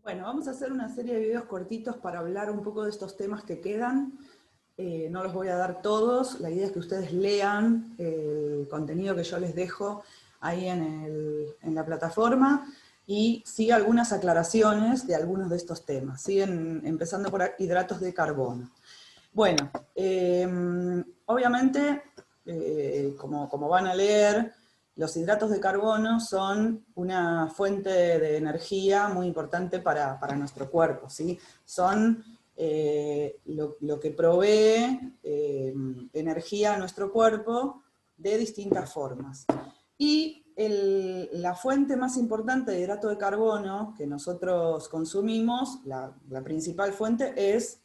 Bueno, vamos a hacer una serie de videos cortitos para hablar un poco de estos temas que quedan. No los voy a dar todos, la idea es que ustedes lean el contenido que yo les dejo ahí en la plataforma y sí algunas aclaraciones de algunos de estos temas. Siguen empezando por hidratos de carbono. Bueno, obviamente, como van a leer, los hidratos de carbono son una fuente de energía muy importante para nuestro cuerpo, ¿sí? Son lo que provee energía a nuestro cuerpo de distintas formas. Y la fuente más importante de hidrato de carbono que nosotros consumimos, la principal fuente es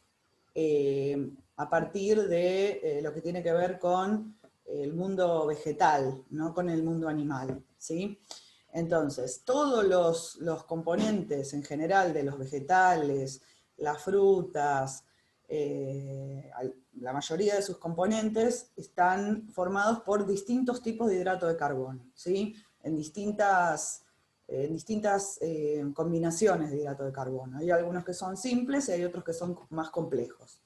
a partir de lo que tiene que ver con el mundo vegetal, no con el mundo animal, ¿sí? Entonces, todos los componentes en general de los vegetales, las frutas, la mayoría de sus componentes están formados por distintos tipos de hidrato de carbono, ¿sí? En distintas combinaciones de hidrato de carbono. Hay algunos que son simples y hay otros que son más complejos.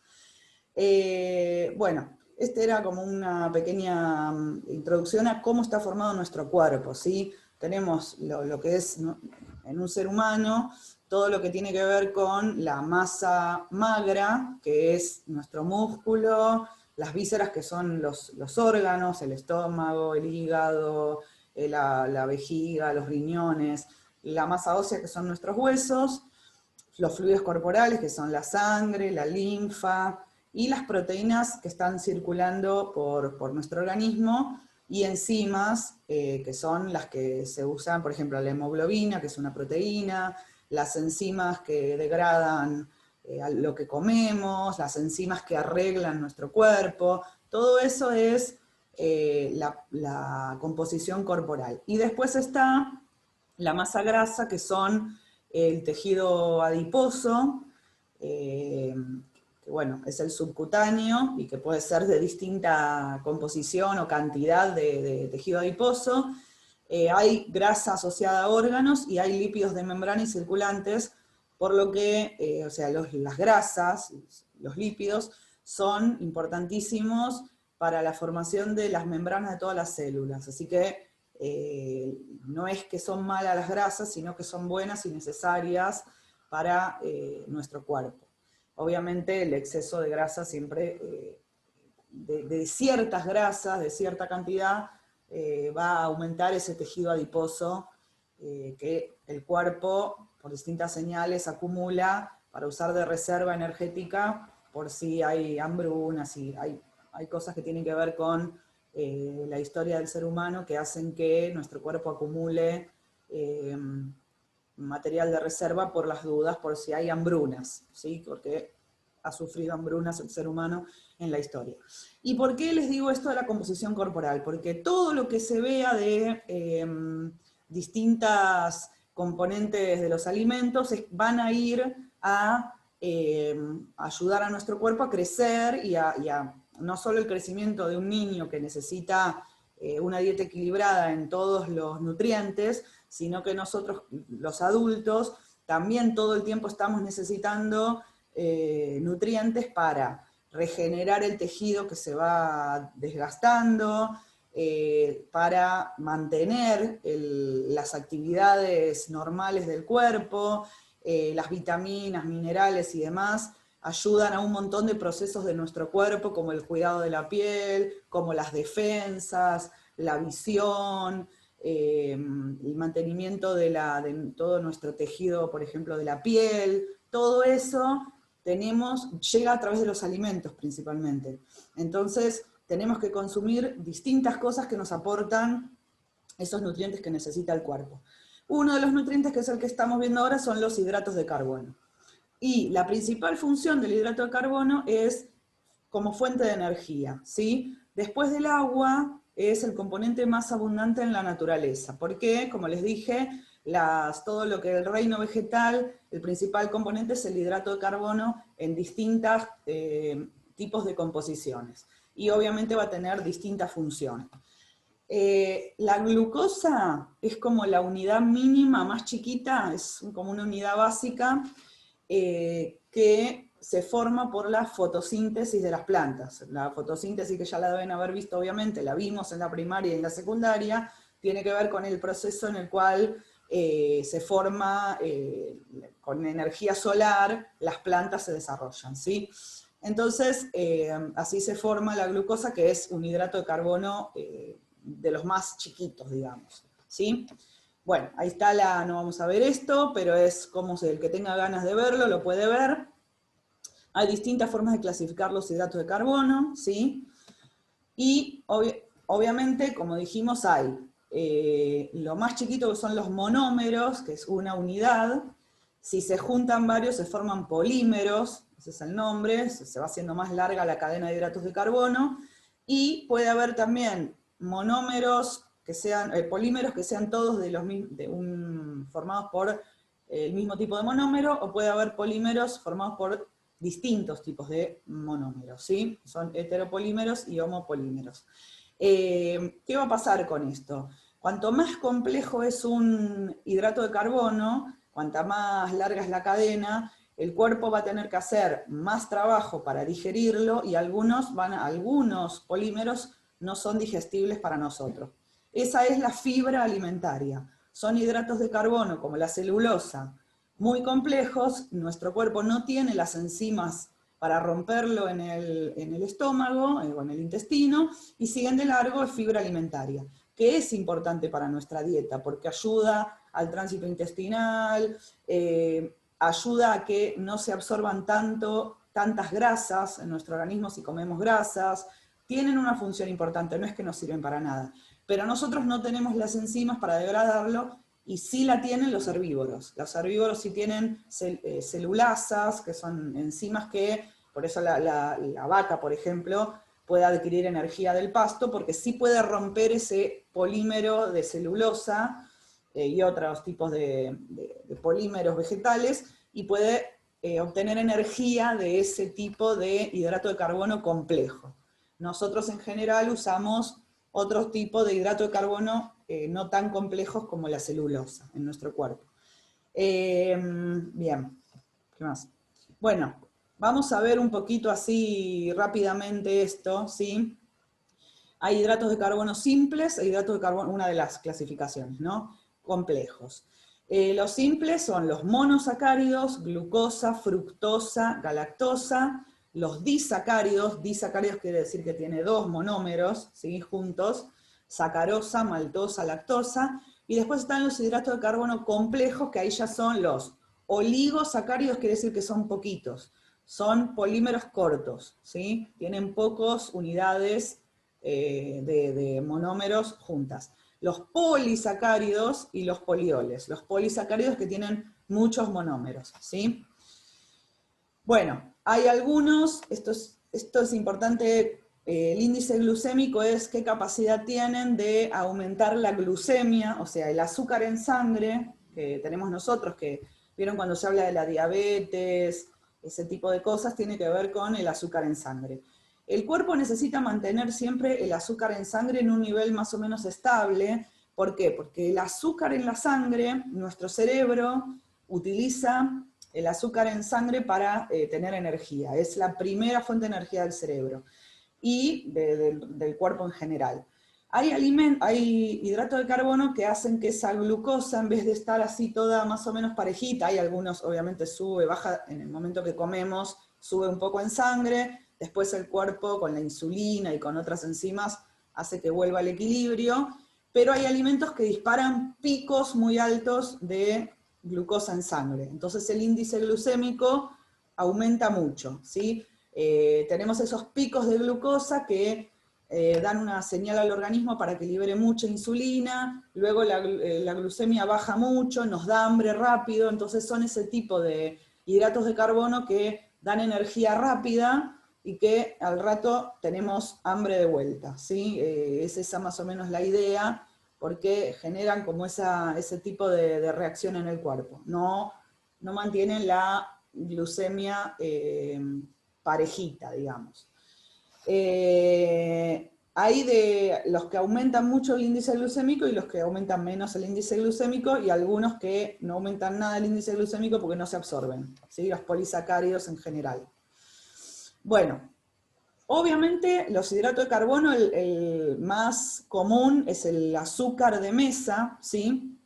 Bueno, este era como una pequeña introducción a cómo está formado nuestro cuerpo, ¿sí? Tenemos lo que es, ¿no?, en un ser humano, todo lo que tiene que ver con la masa magra, que es nuestro músculo, las vísceras, que son los órganos, el estómago, el hígado, la vejiga, los riñones, la masa ósea, que son nuestros huesos, los fluidos corporales, que son la sangre, la linfa, y las proteínas que están circulando por nuestro organismo, y enzimas, que son las que se usan, por ejemplo, la hemoglobina, que es una proteína, las enzimas que degradan lo que comemos, las enzimas que arreglan nuestro cuerpo, todo eso es la composición corporal. Y después está la masa grasa, que son el tejido adiposo, que bueno, es el subcutáneo y que puede ser de distinta composición o cantidad de tejido adiposo. Hay grasa asociada a órganos y hay lípidos de membrana y circulantes, por lo que, o sea, las grasas, los lípidos, son importantísimos para la formación de las membranas de todas las células. Así que no es que son malas las grasas, sino que son buenas y necesarias para nuestro cuerpo. Obviamente el exceso de grasa siempre, de ciertas grasas, de cierta cantidad, va a aumentar ese tejido adiposo que el cuerpo, por distintas señales, acumula para usar de reserva energética por si hay hambrunas, si hay cosas que tienen que ver con la historia del ser humano que hacen que nuestro cuerpo acumule material de reserva por las dudas, por si hay hambrunas, ¿sí? Porque ha sufrido hambrunas el ser humano en la historia. ¿Y por qué les digo esto de la composición corporal? Porque todo lo que se vea de distintas componentes de los alimentos van a ir a ayudar a nuestro cuerpo a crecer y a no solo el crecimiento de un niño que necesita una dieta equilibrada en todos los nutrientes, sino que nosotros, los adultos, también todo el tiempo estamos necesitando nutrientes para regenerar el tejido que se va desgastando, para mantener las actividades normales del cuerpo, las vitaminas, minerales y demás, ayudan a un montón de procesos de nuestro cuerpo, como el cuidado de la piel, como las defensas, la visión, el mantenimiento de todo nuestro tejido, por ejemplo, de la piel. Todo eso llega a través de los alimentos principalmente. Entonces tenemos que consumir distintas cosas que nos aportan esos nutrientes que necesita el cuerpo. Uno de los nutrientes, que es el que estamos viendo ahora, son los hidratos de carbono. Y la principal función del hidrato de carbono es como fuente de energía, ¿sí? Después del agua es el componente más abundante en la naturaleza, porque, como les dije, todo lo que es el reino vegetal, el principal componente es el hidrato de carbono en distintos tipos de composiciones. Y obviamente va a tener distintas funciones. La glucosa es como la unidad mínima más chiquita, es como una unidad básica que se forma por la fotosíntesis de las plantas. La fotosíntesis, que ya la deben haber visto obviamente, la vimos en la primaria y en la secundaria, tiene que ver con el proceso en el cual se forma, con energía solar, las plantas se desarrollan, ¿sí? Entonces, así se forma la glucosa, que es un hidrato de carbono de los más chiquitos, digamos, ¿sí? Bueno, ahí está no vamos a ver esto, pero es como si el que tenga ganas de verlo lo puede ver. Hay distintas formas de clasificar los hidratos de carbono, ¿sí? Y obviamente, como dijimos, hay lo más chiquito que son los monómeros, que es una unidad. Si se juntan varios, se forman polímeros, ese es el nombre, se va haciendo más larga la cadena de hidratos de carbono. Y puede haber también monómeros que sean, polímeros que sean todos formados por el mismo tipo de monómero, o puede haber polímeros formados por distintos tipos de monómeros, ¿sí? Son heteropolímeros y homopolímeros. ¿Qué va a pasar con esto? Cuanto más complejo es un hidrato de carbono, cuanta más larga es la cadena, el cuerpo va a tener que hacer más trabajo para digerirlo y algunos polímeros no son digestibles para nosotros. Esa es la fibra alimentaria. Son hidratos de carbono como la celulosa, muy complejos, nuestro cuerpo no tiene las enzimas para romperlo en el estómago o en el intestino, y siguen de largo es fibra alimentaria, que es importante para nuestra dieta, porque ayuda al tránsito intestinal, ayuda a que no se absorban tantas grasas en nuestro organismo si comemos grasas, tienen una función importante, no es que no sirven para nada, pero nosotros no tenemos las enzimas para degradarlo, y sí la tienen los herbívoros. Los herbívoros sí tienen celulasas, que son enzimas que, por eso la vaca, por ejemplo, puede adquirir energía del pasto, porque sí puede romper ese polímero de celulosa y otros tipos de polímeros vegetales, y puede obtener energía de ese tipo de hidrato de carbono complejo. Nosotros en general usamos otro tipo de hidrato de carbono no tan complejos como la celulosa en nuestro cuerpo. Bien, ¿qué más? Bueno, vamos a ver un poquito así rápidamente esto, ¿sí? Hay hidratos de carbono simples e hidratos de carbono, una de las clasificaciones, ¿no? Complejos. Los simples son los monosacáridos, glucosa, fructosa, galactosa. Los disacáridos quiere decir que tiene dos monómeros, ¿sí? Juntos, sacarosa, maltosa, lactosa. Y después están los hidratos de carbono complejos, que ahí ya son los oligosacáridos, quiere decir que son poquitos. Son polímeros cortos, ¿sí? Tienen pocas unidades de monómeros juntas. Los polisacáridos y los polioles. Los polisacáridos que tienen muchos monómeros, ¿sí? Bueno, hay algunos, esto es importante, el índice glucémico es qué capacidad tienen de aumentar la glucemia, o sea, el azúcar en sangre que tenemos nosotros, que vieron cuando se habla de la diabetes, ese tipo de cosas, tiene que ver con el azúcar en sangre. El cuerpo necesita mantener siempre el azúcar en sangre en un nivel más o menos estable. ¿Por qué? Porque el azúcar en la sangre, nuestro cerebro utiliza el azúcar en sangre para tener energía. Es la primera fuente de energía del cerebro y del cuerpo en general. Hay hidratos de carbono que hacen que esa glucosa, en vez de estar así toda más o menos parejita, hay algunos obviamente sube, baja, en el momento que comemos sube un poco en sangre, después el cuerpo con la insulina y con otras enzimas hace que vuelva al equilibrio, pero hay alimentos que disparan picos muy altos de glucosa en sangre. Entonces el índice glucémico aumenta mucho, ¿sí? Tenemos esos picos de glucosa que dan una señal al organismo para que libere mucha insulina, luego la glucemia baja mucho, nos da hambre rápido, entonces son ese tipo de hidratos de carbono que dan energía rápida y que al rato tenemos hambre de vuelta, ¿sí? Es esa más o menos la idea, porque generan como ese tipo de reacción en el cuerpo. No mantienen la glucemia parejita, digamos. hay de los que aumentan mucho el índice glucémico y los que aumentan menos el índice glucémico, y algunos que no aumentan nada el índice glucémico porque no se absorben, ¿sí? Los polisacáridos en general. Bueno, obviamente los hidratos de carbono, el más común es el azúcar de mesa, ¿sí?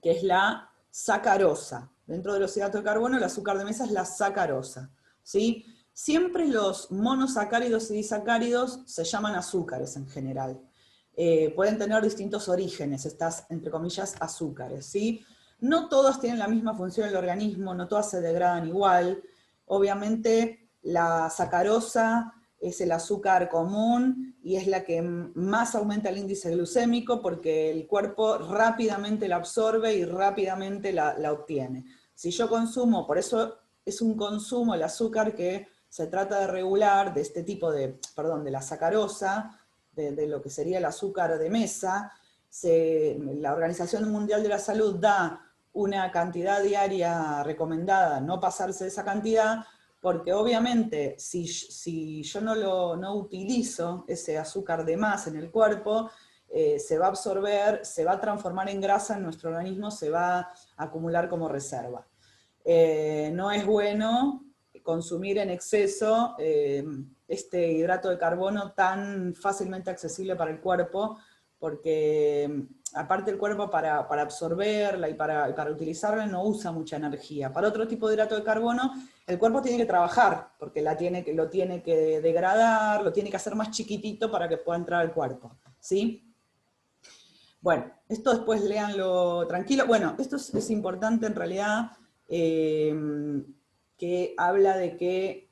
Que es la sacarosa. Dentro de los hidratos de carbono, el azúcar de mesa es la sacarosa, ¿sí? Siempre los monosacáridos y disacáridos se llaman azúcares en general. Pueden tener distintos orígenes, estas, entre comillas, azúcares, ¿sí? No todos tienen la misma función en el organismo, no todas se degradan igual. Obviamente la sacarosa es el azúcar común y es la que más aumenta el índice glucémico porque el cuerpo rápidamente la absorbe y rápidamente la obtiene. Si yo consumo, por eso es un consumo, el azúcar que se trata de regular, de este tipo de, perdón, de la sacarosa, de lo que sería el azúcar de mesa, la Organización Mundial de la Salud da una cantidad diaria recomendada, no pasarse de esa cantidad, porque obviamente si yo no utilizo ese azúcar de más en el cuerpo, se va a absorber, se va a transformar en grasa en nuestro organismo, se va a acumular como reserva. No es bueno consumir en exceso este hidrato de carbono tan fácilmente accesible para el cuerpo, porque aparte el cuerpo para absorberla y para utilizarla no usa mucha energía. Para otro tipo de hidrato de carbono, el cuerpo tiene que trabajar, porque lo tiene que degradar, lo tiene que hacer más chiquitito para que pueda entrar al cuerpo, ¿sí? Bueno, esto después léanlo tranquilo. Bueno, esto es importante en realidad, que habla de que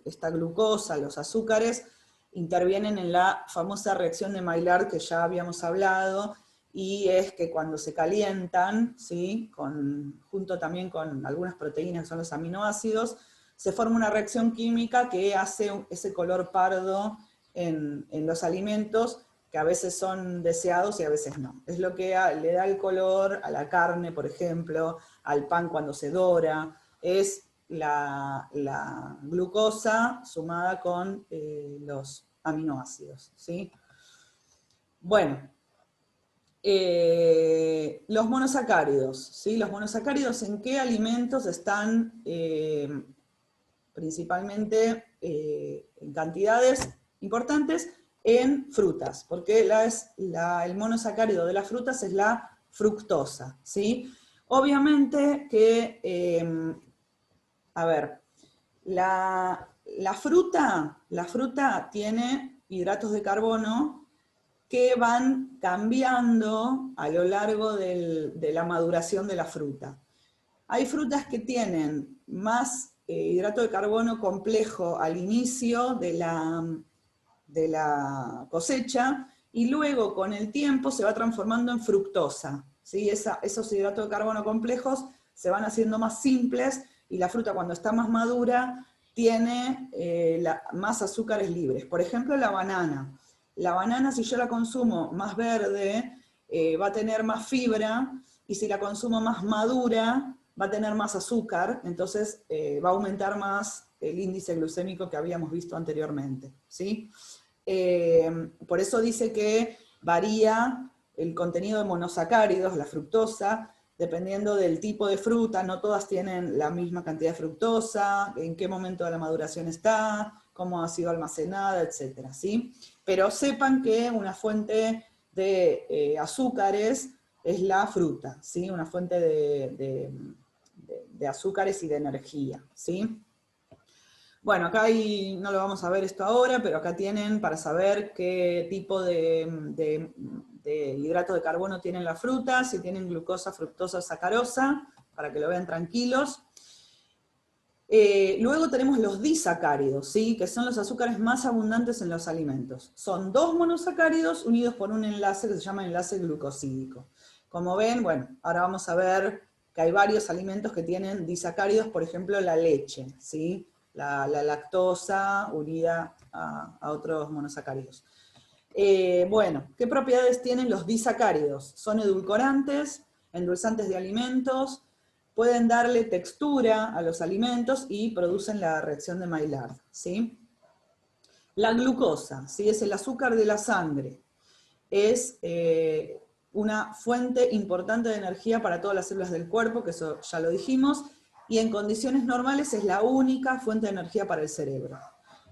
esta glucosa, los azúcares, intervienen en la famosa reacción de Maillard que ya habíamos hablado, y es que cuando se calientan, ¿sí? Junto también con algunas proteínas que son los aminoácidos, se forma una reacción química que hace ese color pardo en los alimentos, que a veces son deseados y a veces no. Es lo que le da el color a la carne, por ejemplo, al pan cuando se dora, es la glucosa sumada con los aminoácidos, ¿sí? Bueno, los monosacáridos, ¿sí? Los monosacáridos, ¿en qué alimentos están principalmente en cantidades importantes? En frutas, porque el monosacárido de las frutas es la fructosa, ¿sí? Obviamente que, a ver, la fruta tiene hidratos de carbono que van cambiando a lo largo de la maduración de la fruta. Hay frutas que tienen más hidrato de carbono complejo al inicio de la cosecha, y luego con el tiempo se va transformando en fructosa, ¿sí? Esos hidratos de carbono complejos se van haciendo más simples, y la fruta cuando está más madura tiene más azúcares libres. Por ejemplo, la banana. La banana, si yo la consumo más verde, va a tener más fibra, y si la consumo más madura, va a tener más azúcar, entonces va a aumentar más el índice glucémico que habíamos visto anteriormente, ¿sí? Por eso dice que varía el contenido de monosacáridos, la fructosa, dependiendo del tipo de fruta. No todas tienen la misma cantidad de fructosa, en qué momento de la maduración está, cómo ha sido almacenada, etc., ¿sí? Pero sepan que una fuente de azúcares es la fruta, ¿sí? Una fuente de azúcares y de energía, ¿sí? Bueno, acá no lo vamos a ver esto ahora, pero acá tienen para saber qué tipo de hidrato de carbono tienen las frutas, si tienen glucosa, fructosa o sacarosa, para que lo vean tranquilos. Luego tenemos los disacáridos, ¿sí? Que son los azúcares más abundantes en los alimentos. Son dos monosacáridos unidos por un enlace que se llama enlace glucosídico. Como ven, bueno, ahora vamos a ver que hay varios alimentos que tienen disacáridos, por ejemplo la leche, ¿sí? La lactosa unida a otros monosacáridos. Bueno, ¿qué propiedades tienen los disacáridos? Son edulcorantes, endulzantes de alimentos, pueden darle textura a los alimentos y producen la reacción de Maillard, ¿sí? La glucosa, ¿sí? Es el azúcar de la sangre. Es una fuente importante de energía para todas las células del cuerpo, que eso ya lo dijimos, y en condiciones normales es la única fuente de energía para el cerebro,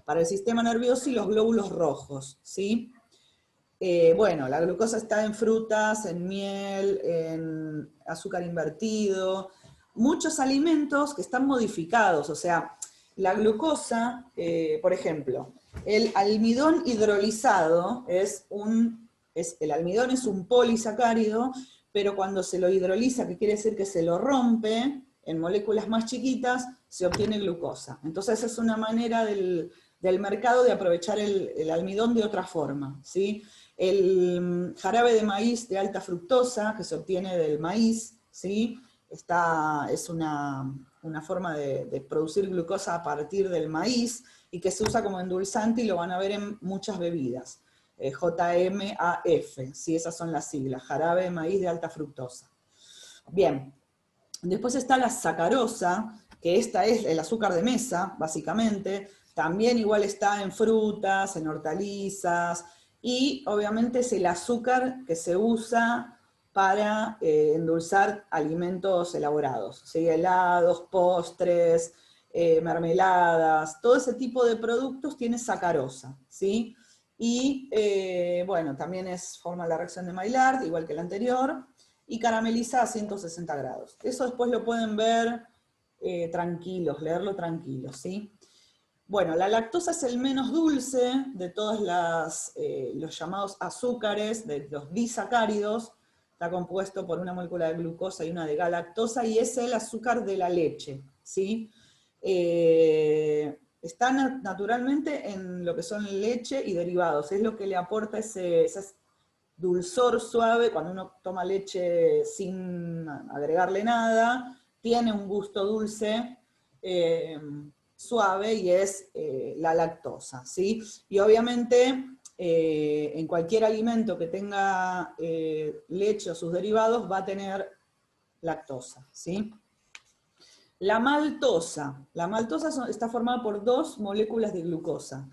para el sistema nervioso y los glóbulos rojos, ¿sí? Bueno, la glucosa está en frutas, en miel, en azúcar invertido, muchos alimentos que están modificados, o sea, la glucosa, por ejemplo, el almidón hidrolizado el almidón es un polisacárido, pero cuando se lo hidroliza, que quiere decir que se lo rompe en moléculas más chiquitas, se obtiene glucosa. Entonces es una manera del mercado de aprovechar el almidón de otra forma, ¿sí? El jarabe de maíz de alta fructosa, que se obtiene del maíz, ¿sí? Es una forma de producir glucosa a partir del maíz, y que se usa como endulzante, y lo van a ver en muchas bebidas. JMAF, ¿sí? Esas son las siglas, jarabe de maíz de alta fructosa. Bien, después está la sacarosa, que esta es el azúcar de mesa, básicamente. También igual está en frutas, en hortalizas, y obviamente es el azúcar que se usa para endulzar alimentos elaborados, ¿sí? Helados, postres, mermeladas, todo ese tipo de productos tiene sacarosa, ¿sí? Y bueno, también forma la reacción de Maillard, igual que la anterior, y carameliza a 160 grados. Eso después lo pueden ver tranquilos, leerlo tranquilos, ¿sí? Bueno, la lactosa es el menos dulce de todos los llamados azúcares, de los disacáridos. Está compuesto por una molécula de glucosa y una de galactosa, y es el azúcar de la leche, ¿sí? Está naturalmente en lo que son leche y derivados, es lo que le aporta ese dulzor suave. Cuando uno toma leche sin agregarle nada, tiene un gusto dulce, suave, y es la lactosa, ¿sí? Y obviamente en cualquier alimento que tenga leche o sus derivados va a tener lactosa, ¿sí? La maltosa está formada por dos moléculas de glucosa,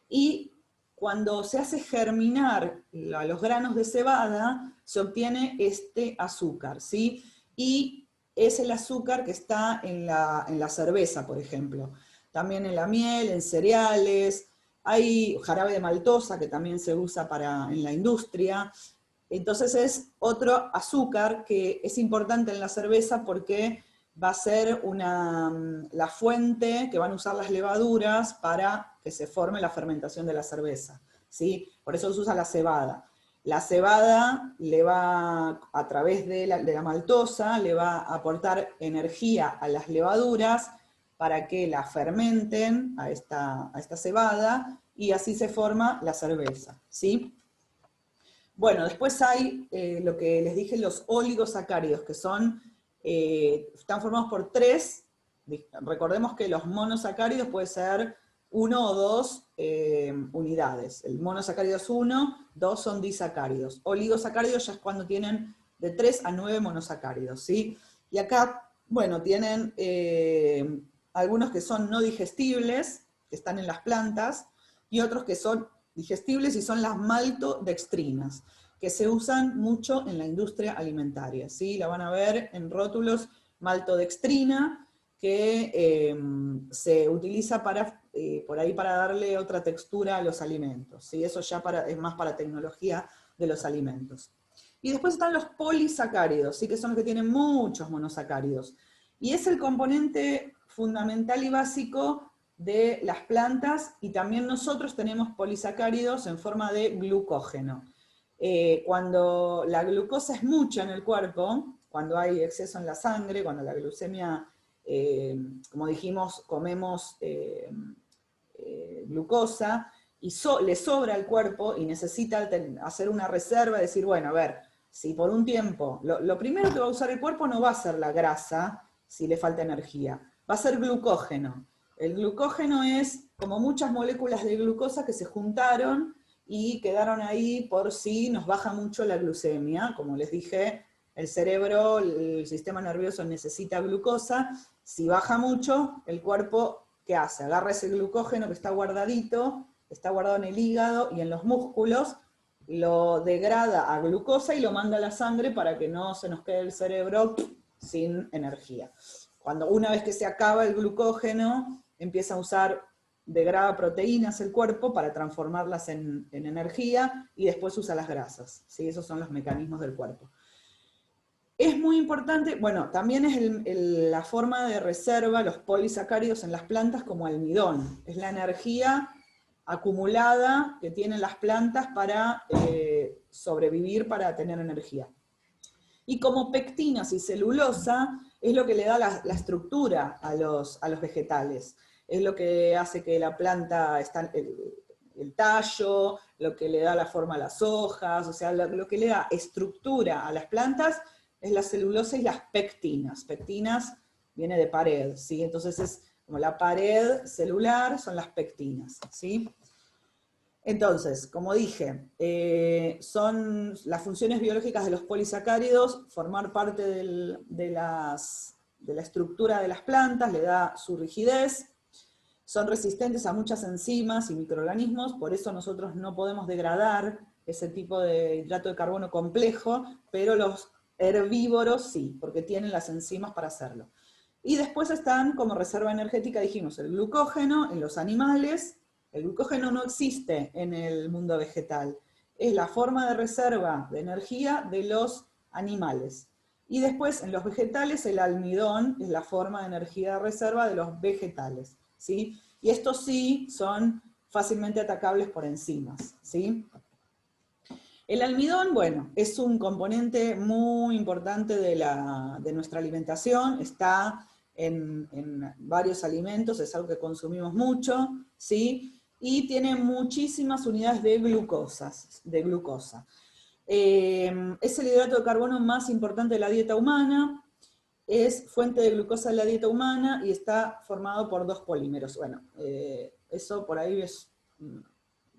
y cuando se hace germinar los granos de cebada, se obtiene este azúcar, ¿sí? Y es el azúcar que está en la cerveza, por ejemplo. También en la miel, en cereales, hay jarabe de maltosa que también se usa en la industria. Entonces es otro azúcar que es importante en la cerveza, porque va a ser la fuente que van a usar las levaduras para que se forme la fermentación de la cerveza, ¿sí? Por eso se usa la cebada. La cebada le va, a través de la maltosa, le va a aportar energía a las levaduras para que la fermenten a esta cebada, y así se forma la cerveza, ¿sí? Bueno, después hay lo que les dije, los oligosacáridos, que están formados por tres. Recordemos que los monosacáridos puede ser 1 o 2 unidades. El monosacárido es 1, 2 son disacáridos. Oligosacáridos ya es cuando tienen de 3 a 9 monosacáridos, ¿sí? Y acá, bueno, tienen algunos que son no digestibles, que están en las plantas, y otros que son digestibles, y son las maltodextrinas, que se usan mucho en la industria alimentaria, ¿sí? La van a ver en rótulos, maltodextrina, que se utiliza por ahí para darle otra textura a los alimentos, ¿sí? Eso ya es más para tecnología de los alimentos. Y después están los polisacáridos, ¿sí? Que son los que tienen muchos monosacáridos. Y es el componente fundamental y básico de las plantas, y también nosotros tenemos polisacáridos en forma de glucógeno. Cuando la glucosa es mucha en el cuerpo, cuando hay exceso en la sangre, cuando la glucemia, como dijimos, comemos glucosa, y le sobra al cuerpo y necesita hacer una reserva, decir, bueno, a ver, si por un tiempo, lo primero que va a usar el cuerpo no va a ser la grasa, si le falta energía, va a ser glucógeno. El glucógeno es como muchas moléculas de glucosa que se juntaron y quedaron ahí por si nos baja mucho la glucemia. Como les dije, el cerebro, el sistema nervioso necesita glucosa. Si baja mucho, el cuerpo, ¿qué hace? Agarra ese glucógeno que está guardadito está guardado en el hígado y en los músculos, lo degrada a glucosa y lo manda a la sangre para que no se nos quede el cerebro sin energía. Una vez que se acaba el glucógeno, empieza a usar, degrada proteínas el cuerpo para transformarlas en energía y después usa las grasas, ¿sí? Esos son los mecanismos del cuerpo. Es muy importante, bueno, también es la forma de reserva, los polisacáridos en las plantas como almidón. Es la energía acumulada que tienen las plantas para sobrevivir, para tener energía. Y como pectinas y celulosa, es lo que le da la estructura a los vegetales. Es lo que hace que la planta, el tallo, lo que le da la forma a las hojas, o sea, lo que le da estructura a las plantas es la celulosa y las pectinas. Pectinas viene de pared, ¿sí? Entonces es como la pared celular, son las pectinas, ¿sí? Entonces, como dije, son las funciones biológicas de los polisacáridos, formar parte de la estructura de las plantas, le da su rigidez, son resistentes a muchas enzimas y microorganismos, por eso nosotros no podemos degradar ese tipo de hidrato de carbono complejo, pero los herbívoros sí, porque tienen las enzimas para hacerlo. Y después están como reserva energética, dijimos, el glucógeno en los animales. El glucógeno no existe en el mundo vegetal, es la forma de reserva de energía de los animales. Y después en los vegetales el almidón es la forma de energía de reserva de los vegetales, ¿sí? Y estos sí son fácilmente atacables por enzimas, ¿sí? El almidón, bueno, es un componente muy importante de nuestra alimentación, está en varios alimentos, es algo que consumimos mucho, ¿sí? Y tiene muchísimas unidades de glucosa. Es el hidrato de carbono más importante de la dieta humana, es fuente de glucosa de la dieta humana y está formado por dos polímeros. Bueno, eso por ahí es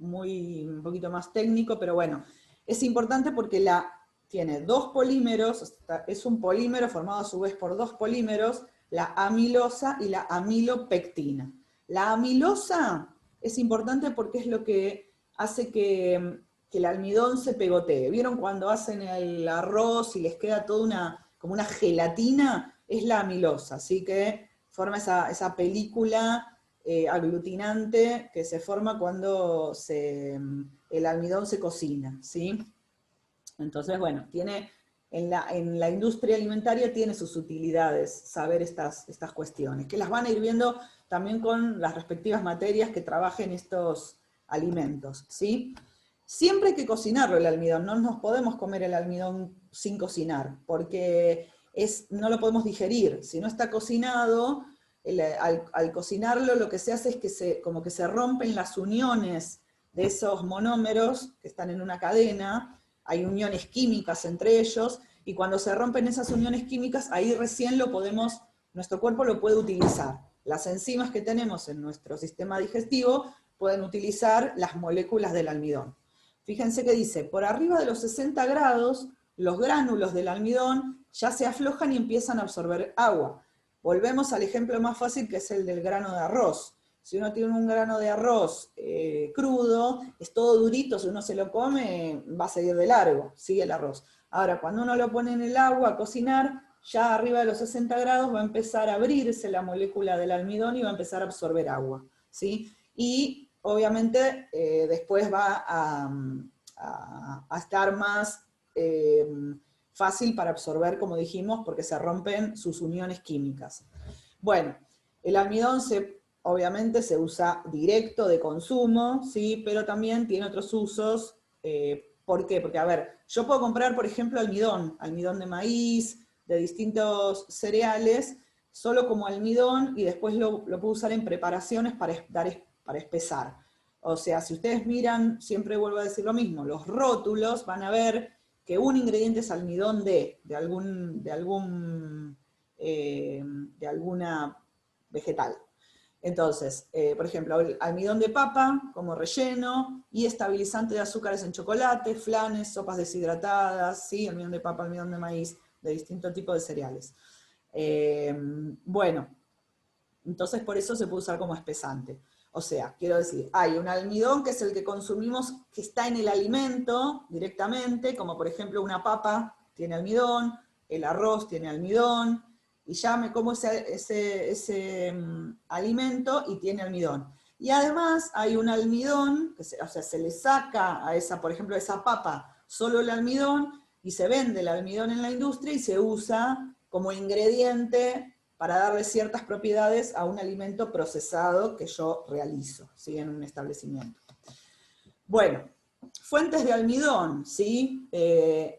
un poquito más técnico, pero bueno, es importante porque tiene dos polímeros, es un polímero formado a su vez por dos polímeros, la amilosa y la amilopectina. La amilosa es importante porque es lo que hace que el almidón se pegotee. ¿Vieron cuando hacen el arroz y les queda toda como una gelatina? Es la amilosa, así que forma esa película aglutinante que se forma cuando el almidón se cocina, ¿sí? Entonces, bueno, en la industria alimentaria tiene sus utilidades saber estas cuestiones, que las van a ir viendo también con las respectivas materias que trabajen estos alimentos, ¿sí? Siempre hay que cocinarlo el almidón, no nos podemos comer el almidón sin cocinar, porque no lo podemos digerir. Si no está cocinado, al cocinarlo lo que se hace es que como que se rompen las uniones de esos monómeros que están en una cadena, hay uniones químicas entre ellos, y cuando se rompen esas uniones químicas, ahí recién nuestro cuerpo lo puede utilizar. Las enzimas que tenemos en nuestro sistema digestivo pueden utilizar las moléculas del almidón. Fíjense que dice, por arriba de los 60 grados, los gránulos del almidón ya se aflojan y empiezan a absorber agua. Volvemos al ejemplo más fácil, que es el del grano de arroz. Si uno tiene un grano de arroz crudo, es todo durito, si uno se lo come, va a seguir de largo, sigue el arroz. Ahora, cuando uno lo pone en el agua a cocinar, ya arriba de los 60 grados va a empezar a abrirse la molécula del almidón y va a empezar a absorber agua, ¿sí? Y obviamente después va a estar más fácil para absorber, como dijimos, porque se rompen sus uniones químicas. Bueno, el almidón obviamente se usa directo de consumo, ¿sí? Pero también tiene otros usos. ¿Por qué? Porque, a ver, yo puedo comprar, por ejemplo, almidón de maíz, de distintos cereales, solo como almidón, y después lo puedo usar en preparaciones para espesar. O sea, si ustedes miran, siempre vuelvo a decir lo mismo, los rótulos van a ver que un ingrediente es almidón de alguna vegetal. Entonces, por ejemplo, almidón de papa como relleno y estabilizante de azúcares en chocolate, flanes, sopas deshidratadas, ¿sí? Almidón de papa, almidón de maíz, de distintos tipos de cereales. Bueno, entonces por eso se puede usar como espesante. O sea, quiero decir, hay un almidón que es el que consumimos, que está en el alimento directamente, como por ejemplo una papa tiene almidón, el arroz tiene almidón, y ya me como ese alimento y tiene almidón. Y además hay un almidón, o sea, se le saca a esa, por ejemplo, a esa papa solo el almidón, y se vende el almidón en la industria y se usa como ingrediente para darle ciertas propiedades a un alimento procesado que yo realizo, ¿sí? En un establecimiento. Bueno, fuentes de almidón, ¿sí?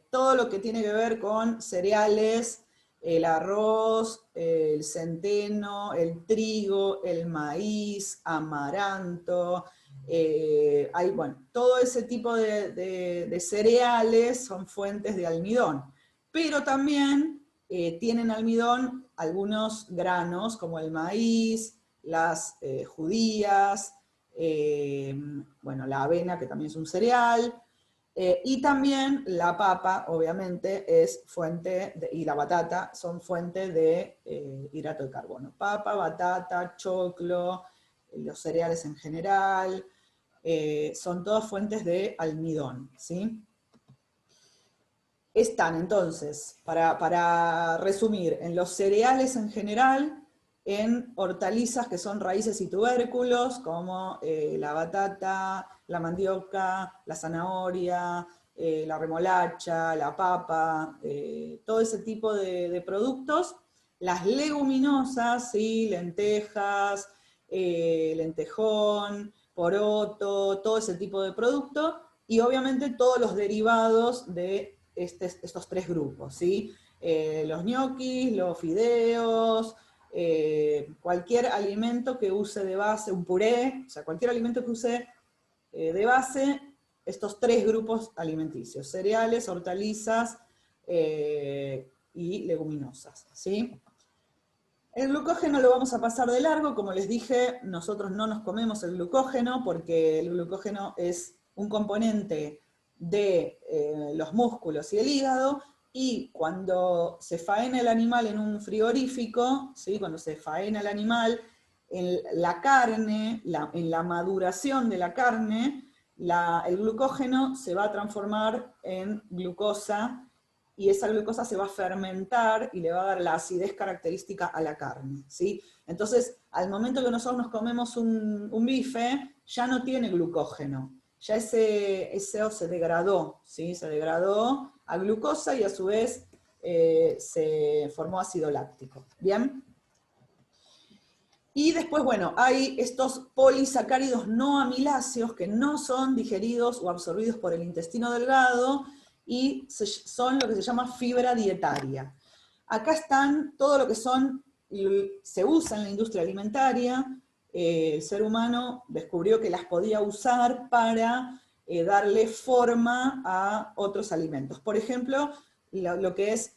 Todo lo que tiene que ver con cereales, el arroz, el centeno, el trigo, el maíz, amaranto, bueno, todo ese tipo de cereales son fuentes de almidón. Pero también tienen almidón algunos granos, como el maíz, las judías, bueno, la avena, que también es un cereal, y también la papa, obviamente, es fuente, y la batata son fuente de hidrato de carbono. Papa, batata, choclo, los cereales en general, son todas fuentes de almidón, ¿sí? Están entonces, para resumir, en los cereales en general, en hortalizas que son raíces y tubérculos, como la batata, la mandioca, la zanahoria, la remolacha, la papa, todo ese tipo de productos. Las leguminosas, ¿sí? Lentejas, lentejón, poroto, todo ese tipo de producto, y obviamente todos los derivados de estos tres grupos, ¿sí? Los ñoquis, los fideos, cualquier alimento que use de base, un puré, o sea, cualquier alimento que use de base estos tres grupos alimenticios: cereales, hortalizas y leguminosas, ¿sí? El glucógeno lo vamos a pasar de largo. Como les dije, nosotros no nos comemos el glucógeno porque el glucógeno es un componente de los músculos y el hígado, y cuando se faena el animal en un frigorífico, ¿sí? Cuando se faena el animal, en la carne, en la maduración de la carne, el glucógeno se va a transformar en glucosa, y esa glucosa se va a fermentar y le va a dar la acidez característica a la carne, ¿sí? Entonces, al momento que nosotros nos comemos un bife, ya no tiene glucógeno, ya ese se degradó, ¿sí? Se degradó a glucosa y a su vez se formó ácido láctico, ¿bien? Y después, bueno, hay estos polisacáridos no amiláceos que no son digeridos o absorbidos por el intestino delgado, y son lo que se llama fibra dietaria. Acá están todo lo que se usa en la industria alimentaria. El ser humano descubrió que las podía usar para darle forma a otros alimentos. Por ejemplo, lo que es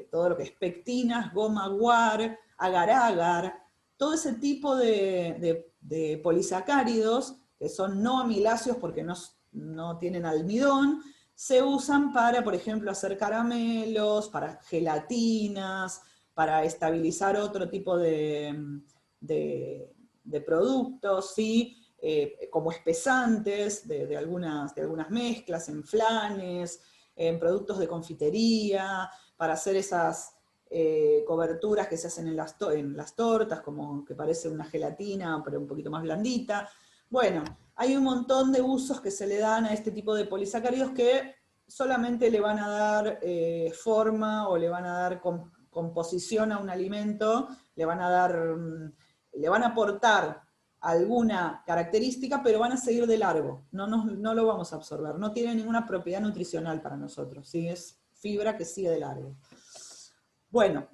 todo lo que es pectinas, goma guar, agar-agar, todo ese tipo de polisacáridos, que son no amiláceos porque no tienen almidón, se usan para, por ejemplo, hacer caramelos, para gelatinas, para estabilizar otro tipo de productos, ¿sí? Como espesantes de algunas mezclas, en flanes, en productos de confitería, para hacer esas coberturas que se hacen en las tortas, como que parece una gelatina, pero un poquito más blandita. Bueno, hay un montón de usos que se le dan a este tipo de polisacáridos que solamente le van a dar forma, o le van a dar composición a un alimento, le van a aportar alguna característica, pero van a seguir de largo, no lo vamos a absorber, no tiene ninguna propiedad nutricional para nosotros, ¿sí? Es fibra que sigue de largo. Bueno,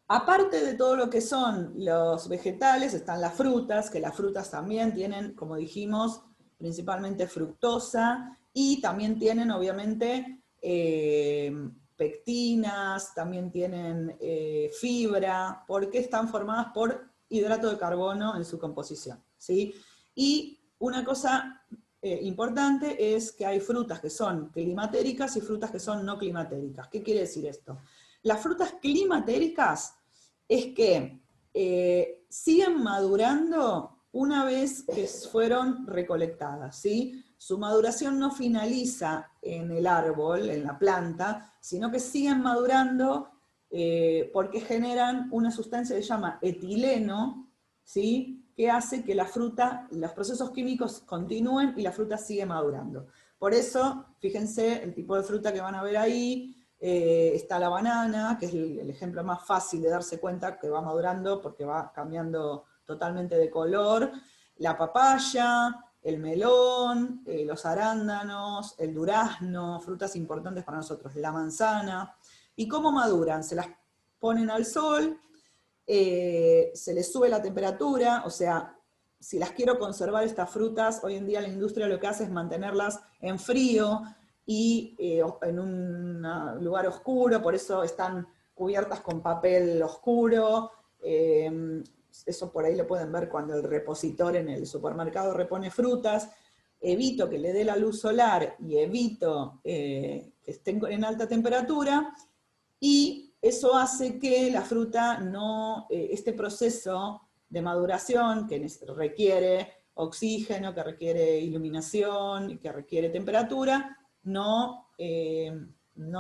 aparte de todo lo que son los vegetales, están las frutas, que las frutas también tienen, como dijimos, principalmente fructosa, y también tienen, obviamente, pectinas, también tienen fibra, porque están formadas por hidrato de carbono en su composición, ¿sí? Y una cosa importante es que hay frutas que son climatéricas y frutas que son no climatéricas. ¿Qué quiere decir esto? Las frutas climatéricas es que siguen madurando una vez que fueron recolectadas, ¿sí? Su maduración no finaliza en el árbol, en la planta, sino que siguen madurando porque generan una sustancia que se llama etileno, ¿sí? Que hace que la fruta, los procesos químicos continúen y la fruta sigue madurando. Por eso, fíjense el tipo de fruta que van a ver ahí, está la banana, que es el ejemplo más fácil de darse cuenta que va madurando porque va cambiando totalmente de color, la papaya, el melón, los arándanos, el durazno, frutas importantes para nosotros, la manzana. ¿Y cómo maduran? Se las ponen al sol, se les sube la temperatura, o sea, si las quiero conservar estas frutas, hoy en día la industria lo que hace es mantenerlas en frío y en un lugar oscuro, por eso están cubiertas con papel oscuro. Eso por ahí lo pueden ver cuando el repositor en el supermercado repone frutas. Evito que le dé la luz solar y evito que estén en alta temperatura, y eso hace que la fruta no, este proceso de maduración que requiere oxígeno, que requiere iluminación, que requiere temperatura, no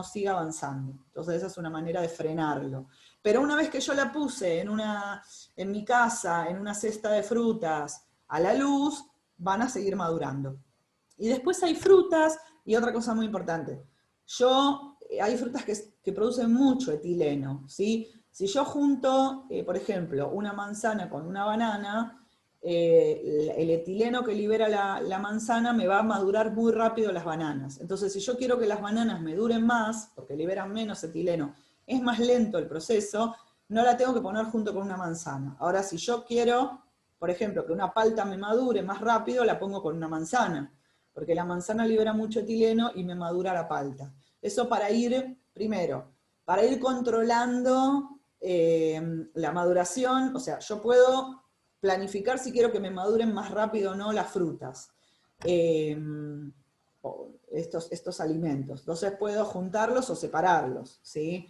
siga avanzando. Entonces esa es una manera de frenarlo. Pero una vez que yo la puse en mi casa, en una cesta de frutas, a la luz, van a seguir madurando. Y después hay frutas, y otra cosa muy importante, hay frutas que producen mucho etileno, ¿sí? Si yo junto, por ejemplo, una manzana con una banana, el etileno que libera la manzana me va a madurar muy rápido las bananas. Entonces, si yo quiero que las bananas me duren más, porque liberan menos etileno, es más lento el proceso, no la tengo que poner junto con una manzana. Ahora, si yo quiero, por ejemplo, que una palta me madure más rápido, la pongo con una manzana, porque la manzana libera mucho etileno y me madura la palta. Eso para ir, primero, para ir controlando la maduración, o sea, yo puedo planificar si quiero que me maduren más rápido o no las frutas, estos alimentos. Entonces puedo juntarlos o separarlos, ¿sí?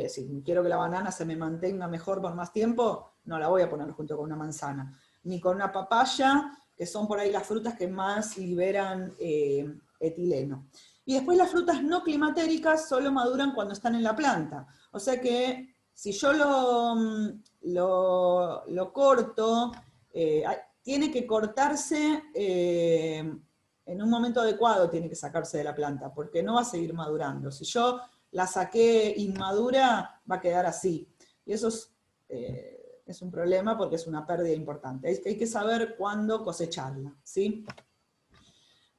Si quiero que la banana se me mantenga mejor por más tiempo, no la voy a poner junto con una manzana. Ni con una papaya, que son por ahí las frutas que más liberan etileno. Y después las frutas no climatéricas solo maduran cuando están en la planta. O sea que si yo lo corto, tiene que cortarse en un momento adecuado, tiene que sacarse de la planta, porque no va a seguir madurando. Si yo la saqué inmadura, va a quedar así. Y eso es un problema porque es una pérdida importante. Hay que saber cuándo cosecharla, ¿sí?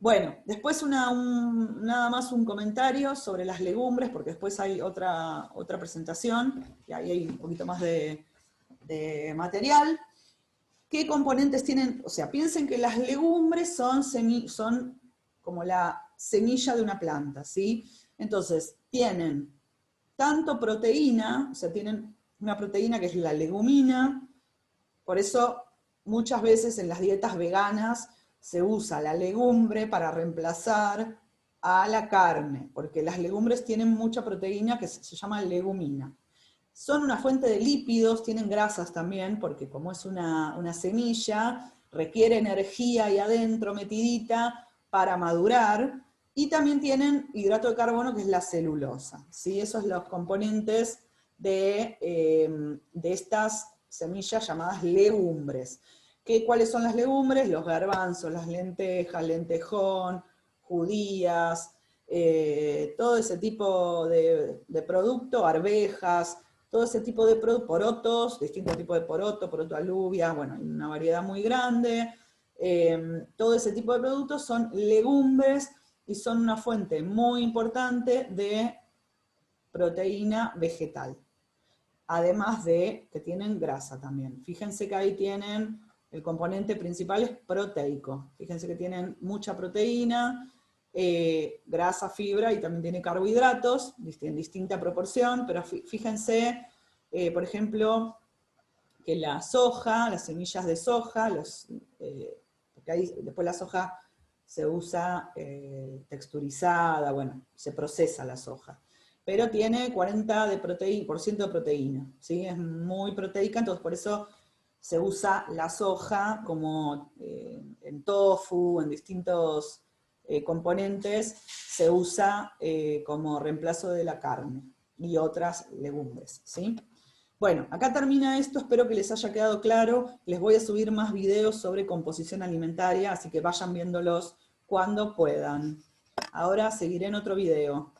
Bueno, después nada más un comentario sobre las legumbres, porque después hay otra presentación, y ahí hay un poquito más de material. ¿Qué componentes tienen? O sea, piensen que las legumbres son como la semilla de una planta, ¿sí? Entonces, tienen tanto proteína, o sea, tienen una proteína que es la legumina, por eso muchas veces en las dietas veganas se usa la legumbre para reemplazar a la carne, porque las legumbres tienen mucha proteína que se llama legumina. Son una fuente de lípidos, tienen grasas también, porque como es una semilla, requiere energía ahí adentro metidita para madurar, y también tienen hidrato de carbono, que es la celulosa, ¿sí? Esos son los componentes de estas semillas llamadas legumbres. ¿Cuáles son las legumbres? Los garbanzos, las lentejas, lentejón, judías, todo ese tipo de producto, arvejas, todo ese tipo de porotos, distintos tipos de poroto alubia, bueno, hay una variedad muy grande. Todo ese tipo de productos son legumbres y son una fuente muy importante de proteína vegetal. Además de que tienen grasa también. Fíjense que ahí tienen, el componente principal es proteico. Fíjense que tienen mucha proteína, grasa, fibra, y también tiene carbohidratos en distinta proporción, pero fíjense, por ejemplo, que la soja, las semillas de soja, porque ahí después la soja se usa texturizada, bueno, se procesa la soja, pero tiene 40% de proteína, ¿sí? Es muy proteica, entonces por eso se usa la soja como en tofu, en distintos componentes, se usa como reemplazo de la carne y otras legumbres, ¿sí? Bueno, acá termina esto, espero que les haya quedado claro. Les voy a subir más videos sobre composición alimentaria, así que vayan viéndolos cuando puedan. Ahora seguiré en otro video.